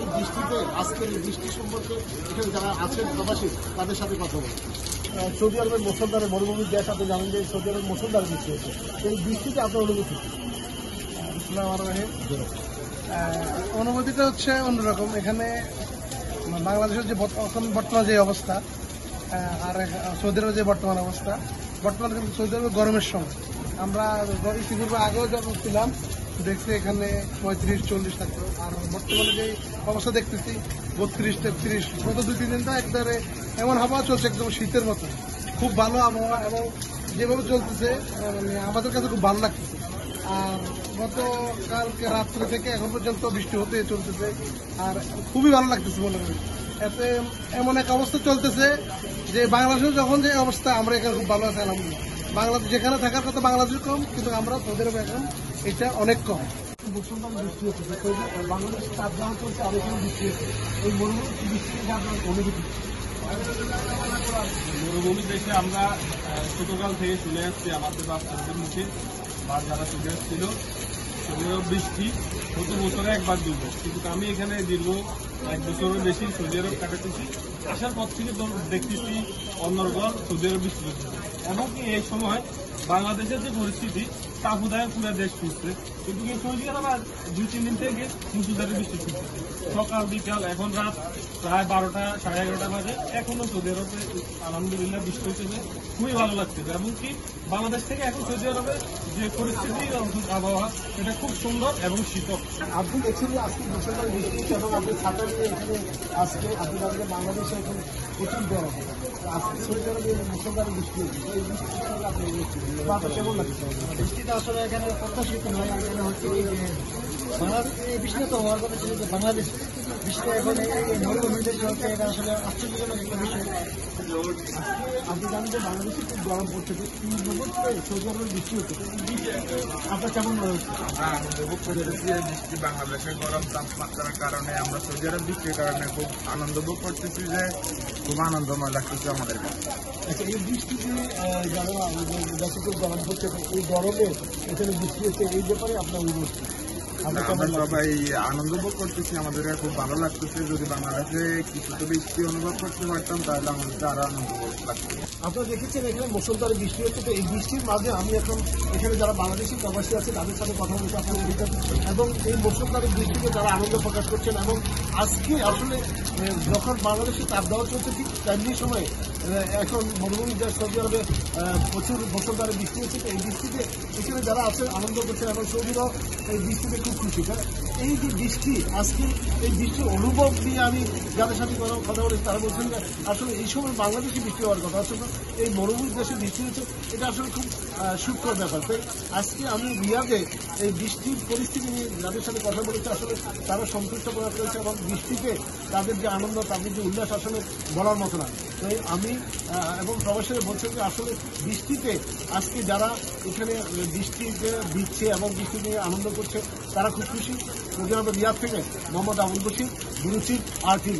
এই বৃষ্টিতে আজকের এই বৃষ্টি সম্পর্কে এখানে যারা আছেন প্রবাসী তাদের সাথে কথা বলবো। সৌদি আরবের মুসলধারে মরুভূমির দেশ, আপনি জানেন যে সৌদি আরবের মুসলধারে বৃষ্টি হচ্ছে, এই বৃষ্টিতে আপনার অনুভূতি? অনুভূতিটা হচ্ছে অন্যরকম। এখানে বাংলাদেশের যে বর্তমান যে অবস্থা আর সৌদি আরবের যে বর্তমান অবস্থা, বর্তমানে কিন্তু সৌদি আরবের গরমের সময়। আমরা ইতিপূর্বে আগেও যখন ছিলাম দেখছি এখানে 35-40 থাকতো, আর বর্তমানে যে অবস্থা দেখতেছি 32-33। গত 2-3 দিন তো একবারে এমন হাওয়া চলছে একদম শীতের মতো, খুব ভালো আবহাওয়া, এবং যেভাবে চলতেছে মানে আমাদের কাছে খুব ভালো লাগতেছে। আর গতকালকে রাত্রে থেকে এখন পর্যন্ত বৃষ্টি হতে চলতেছে, আর খুবই ভালো লাগতেছে মনে করি। এতে এমন এক অবস্থা চলতেছে যে বাংলাদেশের যখন যে অবস্থা, আমরা এখানে খুব ভালো আছি আলহামদুলিল্লাহ। বাংলাদেশ যেখানে থাকার কথা বাংলাদেশ কম, কিন্তু আমরা তোদের এখন এটা অনেক কম। মুসলমান বৃষ্টি হচ্ছে, বাংলাদেশ তাপদাহ চলছে, আর এখানে বৃষ্টি হচ্ছে, এই মরুভূমি বৃষ্টিতে আপনার অনুভূতি? মরুভূমি দেশে আমরা ছোটকাল থেকে শুনে আসছি আমাদের বাচ্চাদের মুখে, বা যারা শুনে আসছিল সৌদি আরব বৃষ্টি প্রতি বছরে একবার দুইবার, কিন্তু আমি এখানে দীর্ঘ 1 বছরের বেশি সৌদি আরব কাটাতেছি। আসার পর থেকে দেখতেছি অন্যরকম সৌদি আরব বৃষ্টি হচ্ছে, এমনকি এই সময় বাংলাদেশের যে পরিস্থিতি তাপদায় পুরো দেশ ছুটছে, কিন্তু এই সৌদি আরব 2-3 দিন থেকে মুসুলধারে বৃষ্টি ছুটছে। সকাল বিকাল এখন রাত প্রায় 12টা 11:30 বাজে, এখনো সৌদি আরবে আলহামদুলিল্লাহ বৃষ্টি হচ্ছে, খুবই ভালো লাগছে। এমনকি বাংলাদেশ থেকে এখন সৌদি আরবের যে পরিস্থিতি আবহাওয়া এটা খুব সুন্দর এবং শীতল। আপনি দেখছেন যে আজকে মুসলমান বৃষ্টি হচ্ছে, এবং আপনি ছাতা নিয়ে এখানে আজকে আপনি জানেন বাংলাদেশে এখন প্রচুর গরম, আজকে সৌদি আরবে মুসলমান বৃষ্টি হচ্ছে, এই বৃষ্টির সঙ্গে আপনি আপনার কেমন লাগছে? বৃষ্টিটা আসলে এখানে প্রত্যাশিত নয়, এখানে হচ্ছে এই যে এই বৃষ্টিটা তো হওয়ার কথা ছিল যে বাংলাদেশ বৃষ্টি এখন এই মরুভূমি দেশে হচ্ছে, এটা আসলে আশ্চর্যজনক একটা বিষয়। আপনি জানেন যে বাংলাদেশে খুব গরম পড়ছে, এই মুহূর্তে সৌদি আরবের বৃষ্টি হচ্ছে, আপনার কেমন মনে হচ্ছে? আমরা আনন্দ ভোগ করতেছি এই বৃষ্টি, বাংলাদেশের গরম তাপমাত্রার কারণে আমরা সৌদি আরব বৃষ্টির কারণে খুব আনন্দ ভোগ করতেছি, যে খুব আনন্দময় লাগতেছে আমাদের কাছে। আচ্ছা, এই বৃষ্টিতে যারা দেশে খুব গরম হচ্ছে, এই গরমে এখানে বৃষ্টি হচ্ছে, এই ব্যাপারে আপনার অনুভূতি? আমরা সবাই আনন্দ ভোগ করতেছি, আমাদের খুব ভালো লাগতেছে। যদি বাংলাদেশে কিছুটা বৃষ্টি অনুভব করতে পারতাম তাহলে আমাদের আরো আনন্দ ভোগ লাগতো। আপনারা দেখেছেন এখানে মুষলধারে বৃষ্টি হচ্ছে, তো এই বৃষ্টির মাঝে আমি এখন এখানে যারা বাংলাদেশি প্রবাসী আছে তাদের সাথে কথা বলতে আপনাদের দেখেন, এবং এই মুষলধারে বৃষ্টিতে যারা আনন্দ প্রকাশ করছেন, এবং আজকে আসলে যখন বাংলাদেশে তাপদাহ চলছে ঠিক তেমনি সময়ে এখন মরুভূমি দেশ সৌদি আরবে প্রচুর মুষলধারে বৃষ্টি হচ্ছে, তো এই বৃষ্টিতে এখানে যারা আছে আনন্দ করছেন, এবং সৌদিরাও এই বৃষ্টিতে খুব খুশি। এই যে বৃষ্টি আজকে, এই বৃষ্টির অনুভব নিয়ে আমি যাদের সাথে কথা বলি তারা বলছেন যে আসলে এই সময় বাংলাদেশে বৃষ্টি হওয়ার কথা, আসলে এই মরুভূমি দেশে বৃষ্টি হচ্ছে, এটা আসলে খুব সুখকর ব্যাপার। তাই আজকে আমি রিয়াদে এই বৃষ্টির পরিস্থিতি নিয়ে যাদের সাথে কথা বলেছি, আসলে তারা সন্তুষ্ট প্রকাশ করেছে, এবং বৃষ্টিতে তাদের যে আনন্দ, তাদের যে উল্লাস আসলে বলার মতো না। তাই আমি এবং প্রবাসীরা বলছেন যে আসলে বৃষ্টিতে আজকে যারা এখানে বৃষ্টিতে দিচ্ছে এবং বৃষ্টি নিয়ে আনন্দ করছে তারা খুব খুশি। রিয়াদ থেকে Mohammad Abul Bashir, bureau chief, RTV।